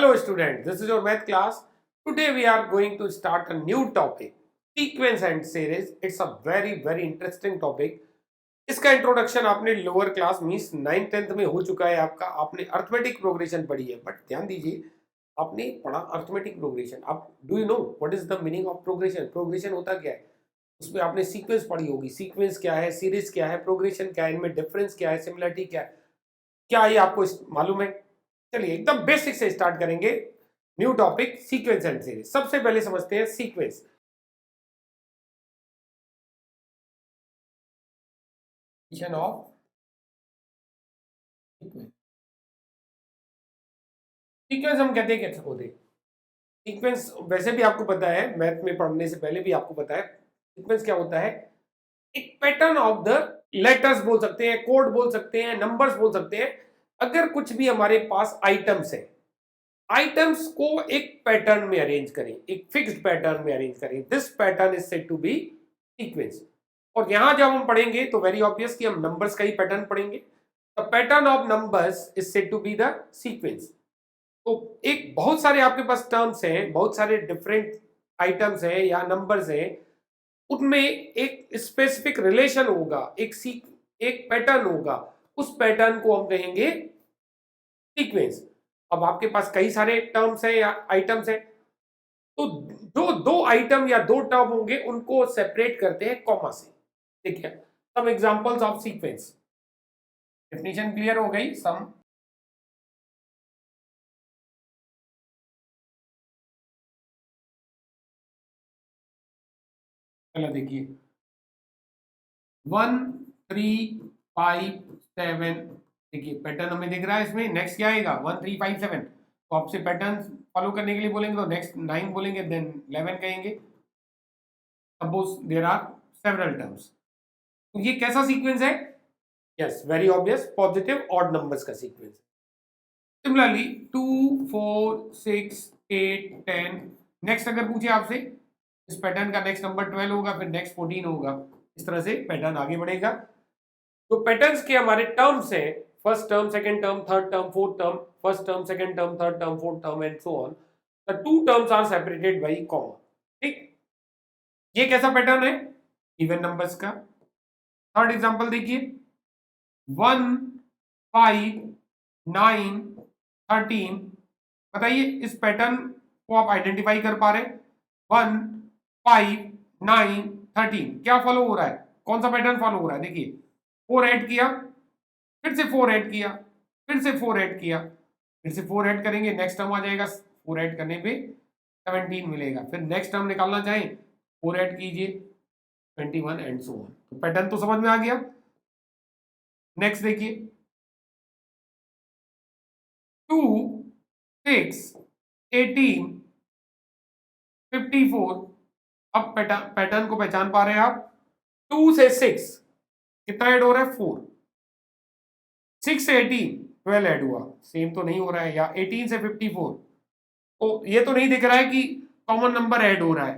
Hello students, this is your math class. Today we are going to start a new topic, sequence and series. It's a very interesting topic. इसका introduction आपने lower class means 9th 10th में हो चुका है आपका. आपने arithmetic progression पढ़ी है, बट ध्यान दीजिए आपने पढ़ा अर्थमेटिक प्रोग्रेशन. आप do you know what is the meaning of progression? Progression होता क्या है? उसमें आपने सीक्वेंस पढ़ी होगी. सीक्वेंस क्या है, सीरीज क्या है, प्रोग्रेशन क्या है, इनमें डिफरेंस क्या है, सिमिलरिटी क्या है, क्या ये आपको मालूम है? चलिए एकदम बेसिक से स्टार्ट करेंगे. New topic sequence and series. सबसे पहले समझते हैं सीक्वेंस. Of sequence. सीक्वेंस हम कहते हैं कैसे होते हैं? सीक्वेंस वैसे भी आपको पता है, मैथ में पढ़ने से पहले भी आपको पता है सीक्वेंस क्या होता है. एक पैटर्न ऑफ द लेटर्स बोल सकते हैं, कोड बोल सकते हैं, नंबर्स बोल सकते हैं. अगर कुछ भी हमारे पास आइटम्स है, आइटम्स को एक पैटर्न में अरेंज करें, एक फिक्स्ड पैटर्न में अरेंज करें, this pattern is said to be sequence. और यहां जब हम पढ़ेंगे तो वेरी ऑब्वियस कि हम नंबर्स का ही पैटर्न पढ़ेंगे. The pattern of numbers is said to be the sequence. तो एक बहुत सारे आपके पास टर्म्स हैं, बहुत सारे डिफरेंट आइटम्स हैं या नंबर्स हैं, उनमें एक स्पेसिफिक रिलेशन होगा, एक पैटर्न होगा. उस पैटर्न को हम कहेंगे सीक्वेंस. अब आपके पास कई सारे टर्म्स हैं या आइटम्स हैं, तो जो दो आइटम या दो टर्म होंगे उनको सेपरेट करते हैं कॉमा से. ठीक है, some examples of sequence. Definition clear हो गई. सम पहले देखिए 1 3 5 7. देखिए पैटर्न हमें दिख रहा है इसमें. नेक्स्ट क्या आएगा? 1 3 5 7. तो आपसे पैटर्न फॉलो करने के लिए बोलेंगे तो नेक्स्ट 9 बोलेंगे, देन 11 कहेंगे. Suppose there are several terms. तो ये कैसा सीक्वेंस है? Yes, very obvious, positive odd numbers का सीक्वेंस. सिमिलरली 2 4 6 8 10. नेक्स्ट अगर पूछे आपसे, इस पैटर्न का नेक्स्ट नंबर 12 होगा, फिर नेक्स्ट 14 होगा. इस तरह से पैटर्न आगे बढ़ेगा. तो पैटर्न्स के हमारे टर्म्स हैं, first term, second term, third term, fourth term, first term, second term, third term, fourth term and so on. The two terms are separated by comma. ठीक, ये कैसा पैटर्न है? इवन नंबर्स का. Third example देखिए 1 5 9 13. बताइए इस pattern को आप आइडेंटिफाई कर पा रहे? 1 5 9 13 क्या फॉलो हो रहा है? कौन सा पैटर्न फॉलो हो रहा है? देखिए 4 ऐड किया, फिर से 4 ऐड किया, फिर से 4 ऐड किया, फिर से 4 ऐड करेंगे, नेक्स्ट टर्म आ जाएगा. 4 ऐड करने पे 17 मिलेगा. फिर नेक्स्ट टर्म निकालना चाहें 4 ऐड कीजिए 21 एंड सो ऑन. तो पैटर्न तो समझ में आ गया. नेक्स्ट देखिए 2 6 18 54. अब पैटर्न को पहचान पा रहे हैं आप? 2 से 6 कितना ऐड हो रहा है? 4. 6 से 18 12 ऐड हुआ, सेम तो नहीं हो रहा है. या 18 से 54, तो ये तो नहीं दिख रहा है कि कॉमन नंबर ऐड हो रहा है.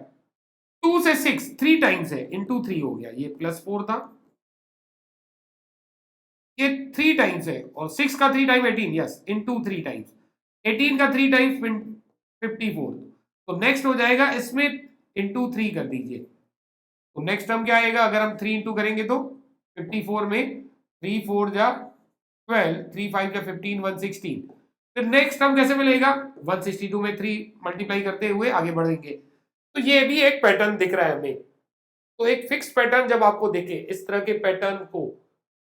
2 से 6 3 टाइम्स है, इंटू 3 हो गया. ये +4 था, ये 3 टाइम्स है, और 6 का 3 टाइम 18, यस, इंटू 3 टाइम्स. 18 का 3 टाइम्स 54. तो नेक्स्ट हो जाएगा इसमें इंटू 3 कर दीजिए. तो नेक्स्ट टर्म क्या आएगा? अगर हम 3 इंटू करेंगे तो 54 में 3 4 जा 12, 3 5 जा 15, 116. फिर नेक्स्ट टर्म कैसे मिलेगा? 162 में 3 मल्टीप्लाई करते हुए आगे बढ़ेंगे. तो ये भी एक पैटर्न दिख रहा है हमें. तो एक फिक्स पैटर्न जब आपको दिखे, इस तरह के पैटर्न को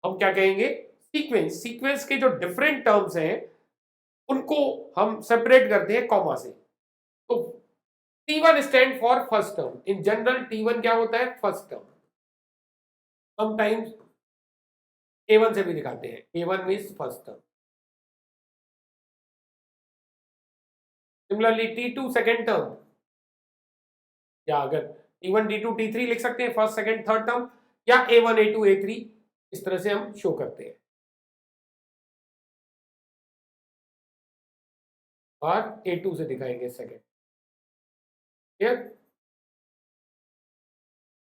हम क्या कहेंगे? सीक्वेंस. सीक्वेंस के जो डिफरेंट टर्म्स हैं उनको हम सेपरेट करते हैं कॉमा से. तो T1 stand for first term. In general T1 क्या होता है? First term. समटाइम्स A1 से भी दिखाते हैं. A1 means first term. Similarly T2 second term, या अगर T1 T2 T3 लिख सकते हैं, फर्स्ट सेकंड थर्ड टर्म, या A1 A2 A3. इस तरह से हम शो करते हैं. और A2 से दिखाएंगे second. Clear?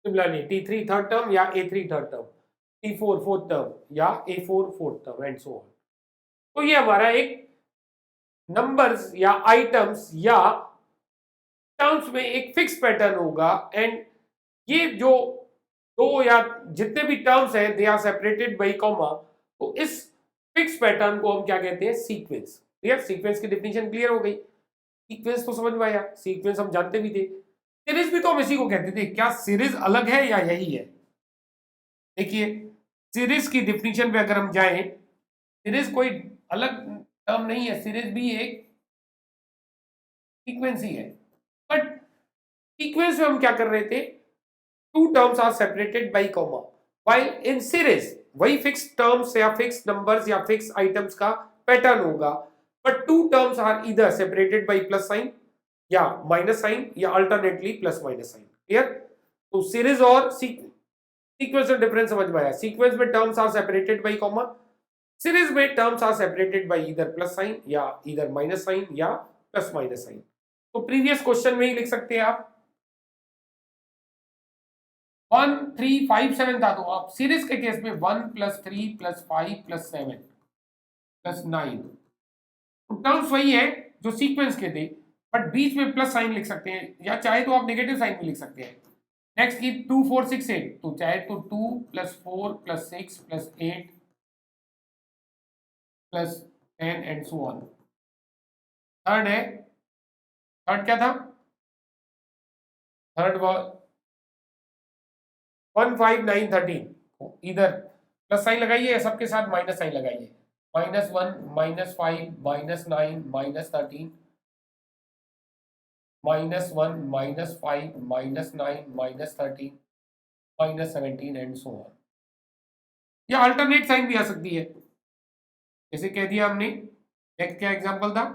Similarly T3 third term या A3 third term, T4 fourth term या A4 fourth term and so on. तो ये हमारा एक नंबर्स या आइटम्स या टर्म्स में एक फिक्स पैटर्न होगा एंड ये जो दो या जितने भी टर्म्स हैं they are separated by comma, तो इस फिक्स पैटर्न को हम क्या कहते हैं? सीक्वेंस। क्लियर? सीक्वेंस की डेफिनेशन क्लियर हो गई। सीक्वेंस तो समझ में आया, सीक्वेंस हम जानते भी थे। सीरीज भी तो हम इसी को कहते थे। क्या सीरीज अलग है या यही है? देखिए, सीरीज की डेफिनेशन पे अगर हम जाएं, सीरीज कोई अलग टर्म नहीं है, सीरीज भी एक सीक्वेंस ही है। बट सीक्वेंस में हम क्या कर रहे थे? Two terms are separated by comma, while in series वही फिक्स टर्म्स या फिक्स नंबर्स या फिक्स आइटम्स का पैटर्न होगा, बट टू टर्म्स आर इधर सेपरेटेड बाय प्लस साइन या माइनस साइन या alternately plus minus sign. Clear? तो series और सीक्वेंस में डिफरेंस समझ में आया। सीक्वेंस में terms are separated by comma, series में terms are separated by either plus sign या ईदर माइनस साइन या प्लस माइनस साइन। तो प्रीवियस क्वेश्चन में ही लिख सकते हैं आप 1 3 5 7 था, तो आप सीरीज के केस में 1 + 3 + 5 + 7 + 9, तो टर्म्स वही है जो सीक्वेंस के थे, बट बीच में प्लस साइन लिख सकते हैं या चाहे तो आप नेगेटिव साइन भी लिख सकते हैं। नेक्स्ट की 2 4 6 8, तो चाहे तो 2 + 4 + 6 + 8 + 10 एंड सो ऑन। थर्ड है, थर्ड क्या था? थर्ड 1 5 9 13, इधर प्लस साइन लगाइए, सबके साथ माइनस साइन लगाइए। -1 -5 -9 -13, -1 -5 -9 -13 -17 एंड सो ऑन। या अल्टरनेट साइन भी आ सकती है, जैसे कह दिया हमने। नेक्स्ट क्या एग्जांपल था?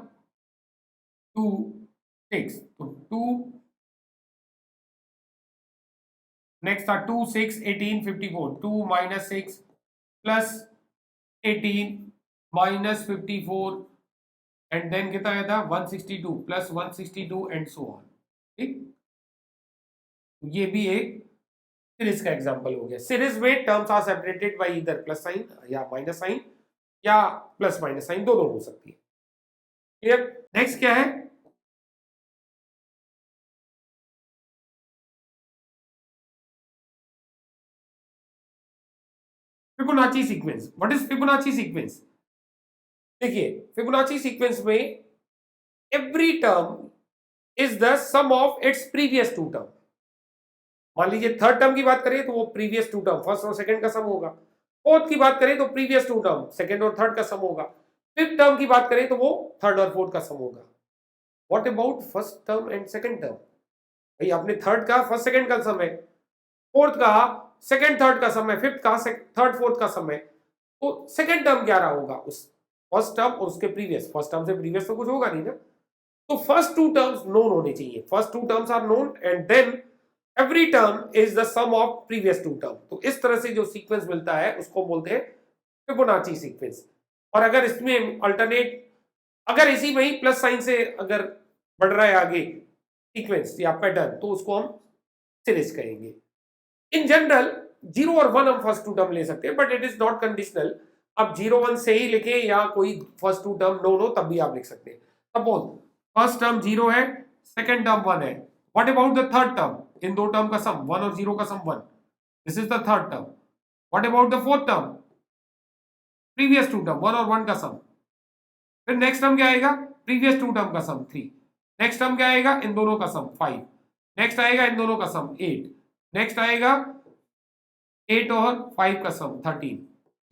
2 6, तो 2, नेक्स्ट था 2 6 18 54, 2 - 6 + 18 - 54 एंड देन कितना आया था? 162 + 162 एंड सो ऑन। ठीक, ये भी एक सीरीज का एग्जांपल हो गया। सीरीज में terms are separated by either plus sign या माइनस साइन या प्लस माइनस साइन, दोनों हो सकती है। क्लियर? नेक्स्ट क्या है? Fibonacci sequence. What is Fibonacci sequence? देखिए, फिबोनाची सीक्वेंस में every term is the sum of its previous two term. मान लीजिए थर्ड टर्म की बात करें तो वो प्रीवियस टू टर्म फर्स्ट और सेकंड का सम होगा। फोर्थ की बात करें तो प्रीवियस टू टर्म सेकंड और थर्ड का सम होगा। फिफ्थ टर्म की बात करें तो वो थर्ड और फोर्थ का सम होगा। What about first term and second term? भाई आपने थर्ड का फर्स्ट सेकंड का सम है, फोर्थ का सेकंड थर्ड का सम है, फिफ्थ का थर्ड फोर्थ का सम है, तो सेकंड टर्म क्या रहा होगा? उस फर्स्ट टर्म और उसके प्रीवियस, फर्स्ट टर्म से प्रीवियस तो कुछ होगा नहीं ना। तो फर्स्ट टू टर्म्स नोन होने चाहिए, first two terms are known and then every term is the sum of previous two term. तो इस तरह से जो सीक्वेंस मिलता है उसको बोलते हैं फिबोनाची सीक्वेंस। और अगर इसमें अल्टरनेट, अगर इसी में ही प्लस साइन से अगर बढ़ रहा है आगे सीक्वेंस या पैटर्न, तो उसको हम सीरीज कहेंगे। इन जनरल 0 और 1 हम फर्स्ट टू टर्म ले सकते हैं, but it is not conditional. अब 0 1 से ही लिखे या कोई फर्स्ट टू टर्म नोन हो तब भी आप लिख सकते हैं। सपोज फर्स्ट टर्म 0 है, सेकंड टर्म 1 है। What about the third term? इन दो टर्म का सम 1 और 0 का sum 1, this is the third term. What about the fourth term? Previous two term 1 और 1 का सम। फिर नेक्स्ट टर्म क्या आएगा? प्रीवियस टू टर्म का सम 3। नेक्स्ट टर्म क्या आएगा? इन दोनों का सम 5। नेक्स्ट आएगा इन दोनों का सम 8। नेक्स्ट आएगा 8 और 5 का सम 13।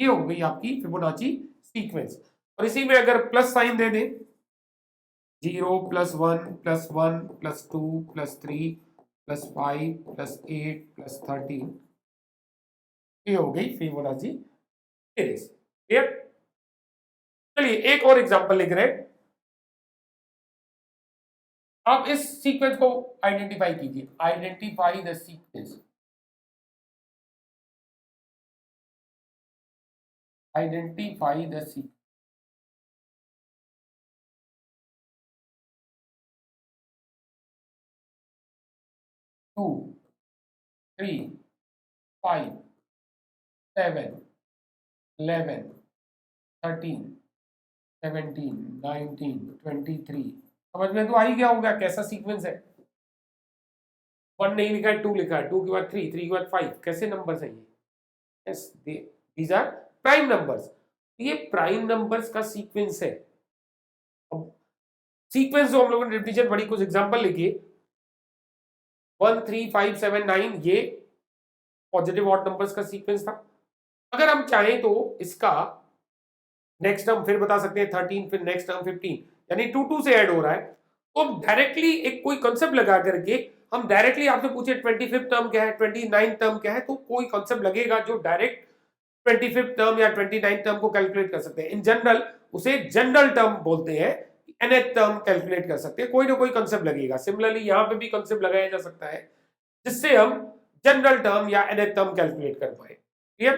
ये हो गई आपकी फिबोनाची सीक्वेंस। और इसी में अगर प्लस साइन दे दें, 0 + 1 + 1 + 2 + 3 + 5 + 8 + 13, ये हो गई फिबोनाची सीरीज। क्लियर? चलिए एक और एग्जांपल लिख रहे हैं। आप इस सीक्वेंस को आइडेंटिफाई कीजिए। Identify the sequence. Identify the sequence. 2 3 5 7 11 13 17, 19, 23। समझ में तो आ ही गया होगा कैसा सीक्वेंस है। 1 नहीं लिखा है, 2 लिखा है, 2 के बाद 3, 3 के बाद 5, कैसे नंबर्स है ये? Yes, these are prime numbers. ये प्राइम नंबर्स का सीक्वेंस है। अब सीक्वेंस जो हम लोगों ने डेफिनेशन पढ़ी, कुछ एग्जांपल लिखिए। 1, 3, 5, 7, 9 ये पॉजिटिव ऑड नंबर्स का सीक्वेंस था। अगर हम चाहें तो इसका नेक्स्ट टर्म फिर बता सकते हैं 13, फिर नेक्स्ट टर्म 15, यानी 2 2 से ऐड हो रहा है। तो हम डायरेक्टली एक कोई कॉन्सेप्ट लगा करके हम डायरेक्टली आपसे पूछे 25th टर्म क्या है, 29th टर्म क्या है, तो कोई कॉन्सेप्ट लगेगा जो डायरेक्ट 25th टर्म या 29th टर्म को कैलकुलेट कर सकते हैं। इन जनरल उसे जनरल टर्म बोलते हैं, nth टर्म कैलकुलेट कर सकते हैं, कोई ना कोई कॉन्सेप्ट लगेगा। सिमिलरली यहां पे भी कॉन्सेप्ट लगाया जा सकता है जिससे हम जनरल टर्म या nth टर्म कैलकुलेट कर पाए। क्लियर?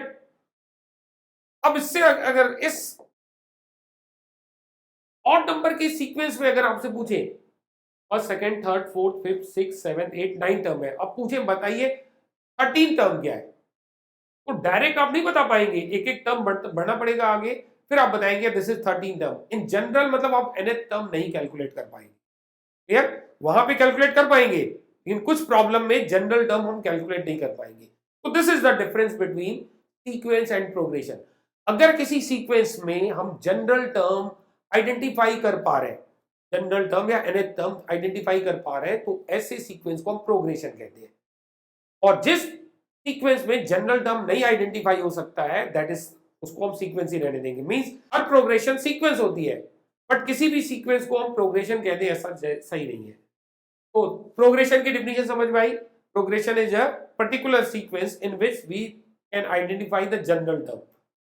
अब इससे अगर इस ऑड नंबर के सीक्वेंस में अगर आपसे पूछे first, second, third, fourth, fifth, six, seven, 8, 9 term है, अब पूछे बताइए 13 टर्म क्या है, तो डायरेक्ट आप नहीं बता पाएंगे, एक एक टर्म बढ़ना पड़ेगा आगे, फिर आप बताएंगे this is 13 term. In general मतलब आप nth टर्म नहीं कैलकुलेट कर पाएंगे। क्लियर? वहां पे कैलकुलेट कर पाएंगे, लेकिन कुछ प्रॉब्लम में जनरल टर्म हम कैलकुलेट नहीं कर पाएंगे। तो this is the difference between sequence and progression. अगर किसी सीक्वेंस में हम जनरल टर्म आइडेंटिफाई कर पा रहे हैं, जनरल टर्म या nth टर्म आइडेंटिफाई कर पा रहे हैं, तो ऐसे सीक्वेंस को हम प्रोग्रेशन कहते हैं। और जिस सीक्वेंस में जनरल टर्म नहीं आइडेंटिफाई हो सकता है, दैट इज उसको हम सीक्वेंस ही रहने देंगे। मींस हर प्रोग्रेशन सीक्वेंस होती है, बट किसी भी सीक्वेंस को हम प्रोग्रेशन कहते हैं ऐसा सही नहीं है। तो प्रोग्रेशन की डिफिनेशन समझ में आई? Progression is a particular sequence in which we can identify the general term.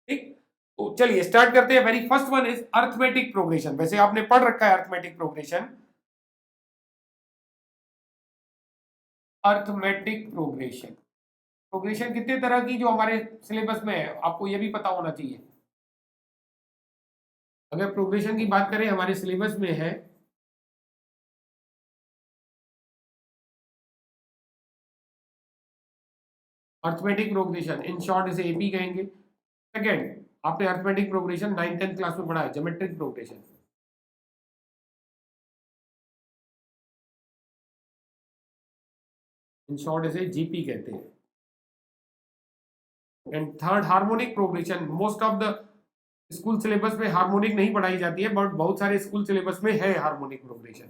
ठीक, तो चलिए स्टार्ट करते हैं। Very first one is arithmetic progression. वैसे आपने पढ़ रखा है arithmetic progression. Arithmetic progression, progression कितने तरह की जो हमारे सिलेबस में है आपको ये भी पता होना चाहिए। अगर प्रोग्रेशन की बात करें हमारे सिलेबस में है अर्थमेटिक प्रोग्रेशन, इन शॉर्ट इसे एपी कहेंगे। सेकेंड, आपने arithmetic progression 9th 10th class में पढ़ा है, ज्योमेट्रिक प्रोग्रेशन। इन शॉर्ट इसे जीपी कहते हैं। And third, harmonic progression. Most of the school syllabus में हार्मोनिक नहीं पढ़ाई जाती है, बट बहुत सारे स्कूल सिलेबस में है हार्मोनिक प्रोग्रेशन,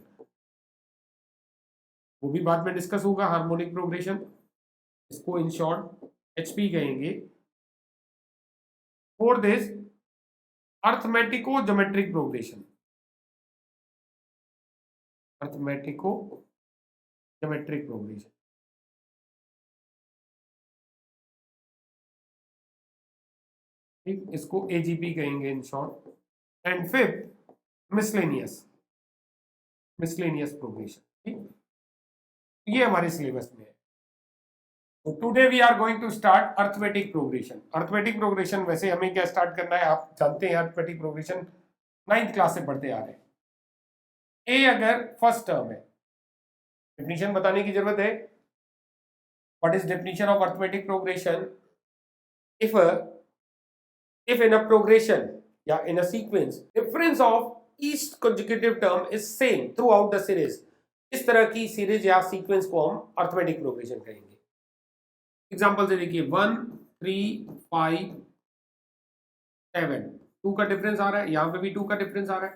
वो भी बाद में डिस्कस होगा हार्मोनिक प्रोग्रेशन। इसको इन शॉर्ट एचपी कहेंगे। Fourth is arithmetico geometric progression. Arithmetico geometric progression, ठीक, इसको एजीपी कहेंगे in short. And fifth, miscellaneous, miscellaneous progression. ठीक, ये हमारे सिलेबस में है। तो today we are going to start arithmetic progression. Arithmetic progression वैसे हमें क्या स्टार्ट करना है, आप जानते हैं अर्थमेटिक प्रोग्रेशन 9th क्लास से पढ़ते आ रहे हैं। ए अगर फर्स्ट टर्म है, डेफिनेशन बताने की जरूरत है। What is definition of arithmetic progression? if in a progression या in a sequence difference of each consecutive term is same throughout the series, इस तरह की सीरीज या सीक्वेंस को हम अर्थमेटिक प्रोग्रेशन कहेंगे। एग्जांपल से देखिए 1, 3, 5, 7, 2 का डिफरेंस आ रहा है, यहां पे भी 2 का डिफरेंस आ रहा है,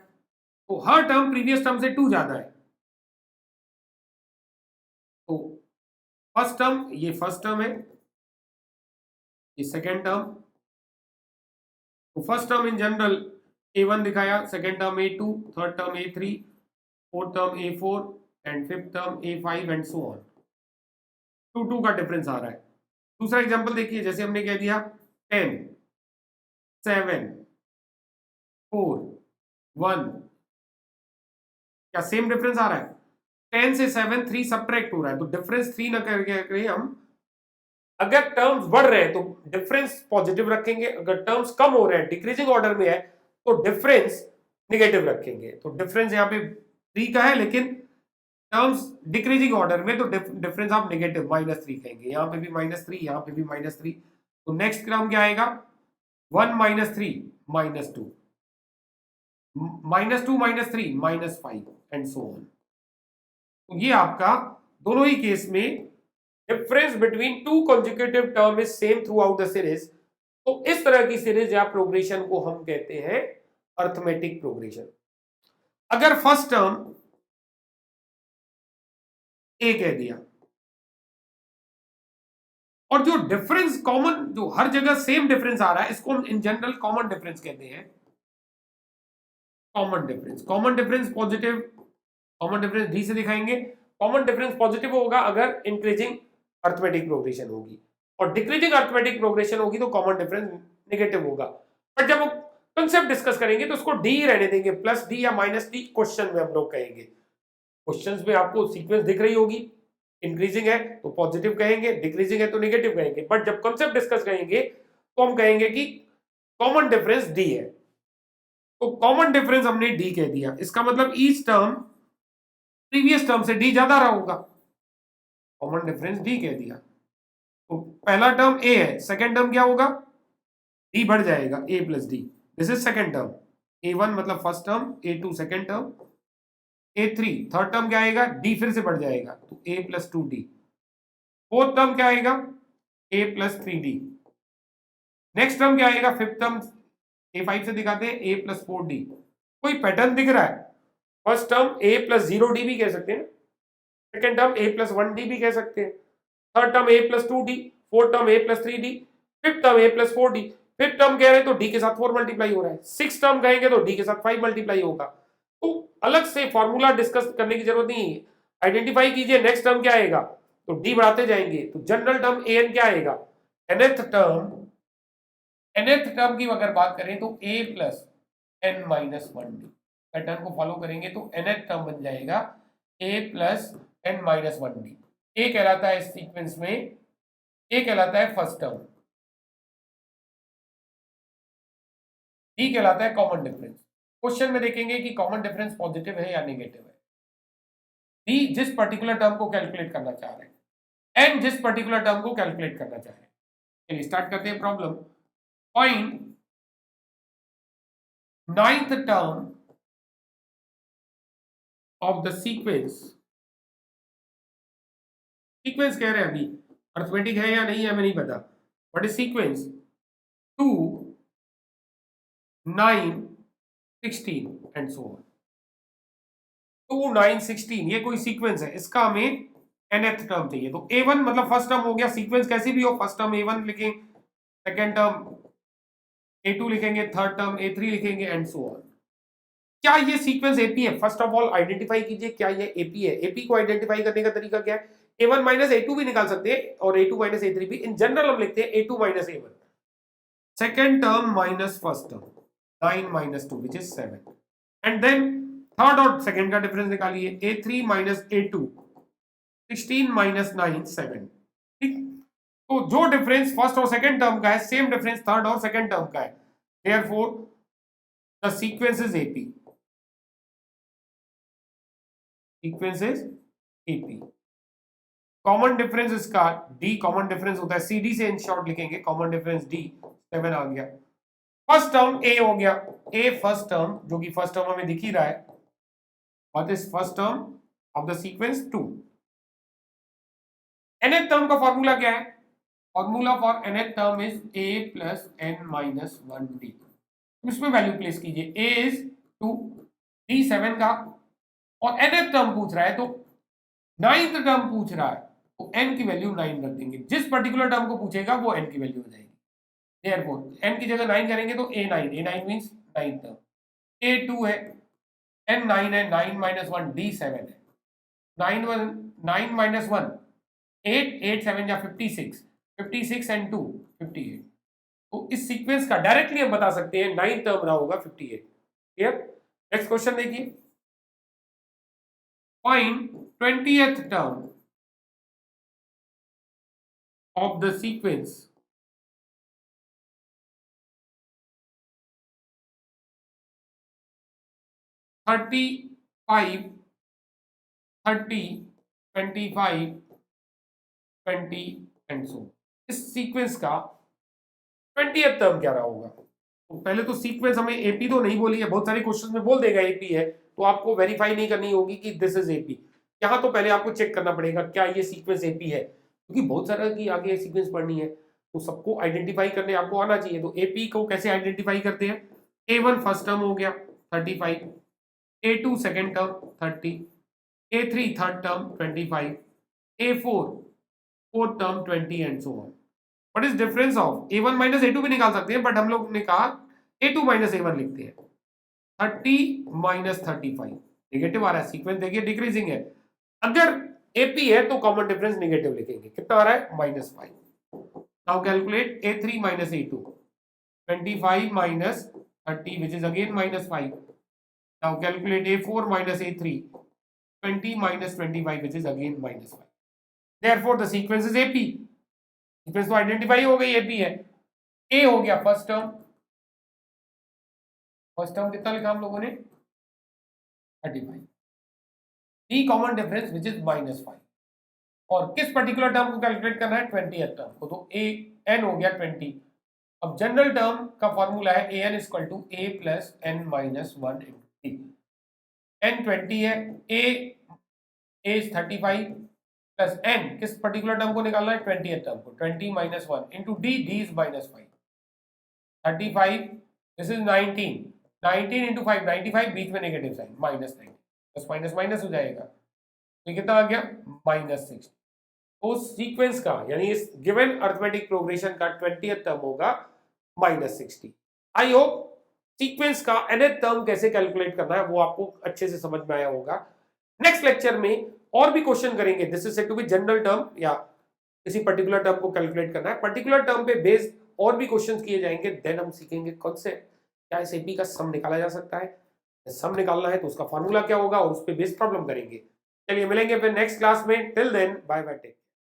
तो हर टर्म प्रीवियस टर्म से 2 ज्यादा है। तो फर्स्ट टर्म, ये फर्स्ट टर्म है, ये सेकेंड टर्म। तो first term in general A1 दिखाया, second term A2, third term A3, fourth term A4 and fifth term A5 and so on. 2 2 का डिफरेंस आ रहा है। दूसरा एग्जांपल देखिए, जैसे हमने कह दिया 10, 7, 4, 1, क्या सेम डिफरेंस आ रहा है? 10 से 7 3 सब्ट्रैक्ट हो रहा है, तो डिफरेंस 3 ना करके हम अगर टर्म्स बढ़ रहे हैं तो डिफरेंस पॉजिटिव रखेंगे, अगर टर्म्स कम हो रहे हैं डिक्रीजिंग ऑर्डर में है तो डिफरेंस निगेटिव रखेंगे। तो डिफरेंस यहाँ पे 3 का है, लेकिन टर्म्स डिक्रीजिंग ऑर्डर में, तो डिफरेंस आप नेगेटिव -3 कहेंगे। यहाँ पे भी -3, यहाँ पे भी -3, तो नेक्स्ट टर्म क्या आएगा? 1 - 3 -2। -2 -3 -5 एंड सो ऑन। तो ये आपका दोनों ही केस में difference between two consecutive term is same through out the series. तो इस तरह की सीरीज या प्रोग्रेशन को हम कहते हैं अर्थमेटिक प्रोग्रेशन। अगर फर्स्ट टर्म ए कह दिया और जो डिफरेंस कॉमन, जो हर जगह सेम डिफरेंस आ रहा है, इसको हम इन जनरल कॉमन डिफरेंस कहते हैं। Common difference, common difference positive, common difference D से दिखाएंगे। कॉमन डिफरेंस पॉजिटिव होगा अगर इंक्रीजिंग अर्थमेटिक प्रोग्रेशन होगी, और डिक्रीजिंग अर्थमेटिक प्रोग्रेशन होगी तो कॉमन डिफरेंस नेगेटिव होगा। बट जब कंसेप्ट डिस्कस करेंगे तो उसको डी रहने देंगे, प्लस डी या माइनस डी क्वेश्चन में हम लोग कहेंगे। क्वेश्चंस में आपको सीक्वेंस दिख रही होगी, इंक्रीजिंग है तो पॉजिटिव कहेंगे, डिक्रीजिंग है तो नेगेटिव कहेंगे। बट जब कंसेप्ट डिस्कस करेंगे तो हम कहेंगे कि कॉमन डिफरेंस डी है। तो कॉमन डिफरेंस हमने डी कह दिया, इसका मतलब ईच टर्म प्रीवियस टर्म से डी ज्यादा रहा होगा। कॉमन डिफरेंस डी कह दिया। तो पहला टर्म ए है, सेकंड टर्म क्या होगा, डी बढ़ जाएगा, a plus d. This is second term. A1 मतलब first term, A2 second term, A3 third term क्या आएगा, डी फिर से बढ़ जाएगा तो A plus 2D। Fourth term क्या आएगा, A plus 3D। Next term क्या आएगा, फिफ्थ टर्म A5 से दिखाते हैं, A प्लस 4D। कोई पैटर्न दिख रहा है, first term A plus 0D भी कह सकते हैं, second term A plus 1D भी कह सकते हैं, third term A plus 2D, fourth term A plus 3D, fifth term A plus 4D। Fifth term कह रहे हैं तो D के साथ 4 मल्टीप्लाई हो रहा है, सिक्स टर्म कहेंगे तो D के साथ 5 मल्टीप्लाई होगा। तो अलग से फॉर्मूला डिस्कस करने की जरूरत नहीं है, आइडेंटिफाई कीजिए नेक्स्ट टर्म क्या आएगा, तो डी बढ़ाते जाएंगे। तो जनरल टर्म an क्या आएगा, nth टर्म की अगर बात करें तो a plus n minus 1d। Pattern को फॉलो करेंगे तो nth टर्म बन जाएगा a plus n minus 1d। a कहलाता है इस सीक्वेंस में, a कहलाता है फर्स्ट टर्म, d कहलाता है कॉमन डिफरेंस। क्वेश्चन में देखेंगे कि कॉमन डिफरेंस पॉजिटिव है या नेगेटिव है। डी जिस पर्टिकुलर टर्म को कैलकुलेट करना चाह रहे हैं, एन जिस पर्टिकुलर टर्म को कैलकुलेट करना चाह रहे हैं। चलिए स्टार्ट करते हैं problem. Find ninth term of the sequence. Sequence कह रहे हैं, अभी अर्थमेटिक है या नहीं है हमें नहीं पता, but is sequence 2 9 16 and so on. 2 9 16 ये कोई सीक्वेंस है, इसका हमें nth टर्म चाहिए। तो a1 मतलब फर्स्ट टर्म हो गया, सीक्वेंस कैसी भी हो, फर्स्ट टर्म a1 लिखेंगे, सेकेंड टर्म a2 लिखेंगे, थर्ड टर्म a3 लिखेंगे एंड सो ऑन। क्या ये सीक्वेंस एपी है, फर्स्ट ऑफ ऑल आइडेंटिफाई कीजिए क्या ये एपी है। एपी को आइडेंटिफाई करने का तरीका क्या है, a1 माइनस a2 भी निकाल सकते हैं और a2 माइनस a3 भी। इन जनरल हम लिखते हैं a2 minus a1, second term minus first term, 9 minus 2 which is 7, and then third और सेकेंड का डिफरेंस निकालिए, a3 माइनस a2 16 माइनस 9 7। ठीक, तो जो डिफरेंस फर्स्ट और सेकेंड टर्म का है, सेम डिफरेंस थर्ड और सेकेंड टर्म का है। Therefore the sequence is AP, sequence is AP. Common difference इसका डी, कॉमन डिफरेंस होता है सीडी से इन शॉर्ट लिखेंगे, कॉमन डिफरेंस डी 7 आ गया। फर्स्ट टर्म ए हो गया, ए फर्स्ट टर्म जो कि फर्स्ट टर्म हमें दिख ही रहा है, what is first term of the sequence 2। nth term का फॉर्मूला क्या है, formula for nth term is a plus n minus 1d। इसमें वैल्यू प्लेस कीजिए, a इज 2, d 7 का, और nth टर्म पूछ रहा है तो नाइन्थ टर्म पूछ रहा है तो n की वैल्यू 9 रख देंगे। जिस पर्टिकुलर टर्म को पूछेगा वो n की वैल्यू हो जाएगी। देयरफॉर n की जगह 9 करेंगे तो a9 मींस 9 टर्म, a2 है, n 9 है, 9 माइनस 1 d 7 है, 9 माइनस 1 8, 8 7 या 56, 56 एंड 2 58। तो इस सीक्वेंस का डायरेक्टली हम बता सकते हैं 9 टर्म रहा होगा 58। क्लियर। नेक्स्ट क्वेश्चन देखिए, find 20th term of the sequence 35 30 25 20 and so. इस सीक्वेंस का 20th टर्म क्या रहा होगा। तो पहले तो सीक्वेंस हमें एपी तो नहीं बोली है, बहुत सारे क्वेश्चन में बोल देगा एपी है, तो आपको वेरीफाई नहीं करनी होगी कि दिस इज एपी। यहाँ तो पहले आपको चेक करना पड़ेगा क्या ये सीक्वेंस एपी है, क्योंकि बहुत सारा की आगे सीक्वेंस पढ़नी है, तो सबको आइडेंटिफाई करने आपको आना चाहिए। तो एपी को कैसे आइडेंटिफाई करते हैं, A1 फर्स्ट टर्म हो गया 35, A2 second term 30, A3 third term 25, A4 fourth term 20 and so on. What is difference of A1 minus A2 भी निकाल सकते हैं, बट हम लोग ने कहा A2 माइनस A1 लिखते हैं। 30 माइनस 35 नेगेटिव आ रहा है, सीक्वेंस देखिए डिक्रीजिंग है। अगर AP है तो कॉमन डिफरेंस नेगेटिव लिखेंगे, कितना आ रहा है -5। Now calculate A3 minus A2, 25 minus 30 which is again -5. Now calculate A4 minus A3, 20 minus 25 which is again -5. Therefore the sequence is AP. Sequence तो आइडेंटिफाई हो गई, AP है। A हो गया फर्स्ट टर्म, फर्स्ट टर्म कितना लिखा हम लोगों ने 35, D common difference which is -5, और किस पर्टिकुलर टर्म को कैलकुलेट करना है 20th टर्म को, तो A n हो गया 20। अब जनरल टर्म का फॉर्मूला है an equal to a plus n minus 1 into d. n 20 है, a इज 35 प्लस n किस पर्टिकुलर टर्म को निकालना है 20th टर्म को, 20 minus 1 into d, d is -5, 35 this is 19, 19 into 5 95, बीच में negative sign -90, plus minus minus हो जाएगा, तो कितना आ गया -6। तो सीक्वेंस का यानी इस गिवन अरिथमेटिक प्रोग्रेशन का 20th टर्म होगा -60। आई होप सीक्वेंस का nth टर्म कैसे कैलकुलेट करना है वो आपको अच्छे से समझ में आया होगा। नेक्स्ट लेक्चर में और भी क्वेश्चन करेंगे, this is said to be general term, या किसी पर्टिकुलर टर्म को कैलकुलेट करना है, पर्टिकुलर टर्म पे बेस्ड और भी क्वेश्चन किए जाएंगे। देन हम सीखेंगे कॉन्सेप्ट, क्या इस एपी का सम निकाला जा सकता है, सम निकालना है तो उसका फॉर्मूला क्या होगा, और उस पर बेस्ड प्रॉब्लम करेंगे। चलिए मिलेंगे फिर नेक्स्ट क्लास में, till then bye bye take.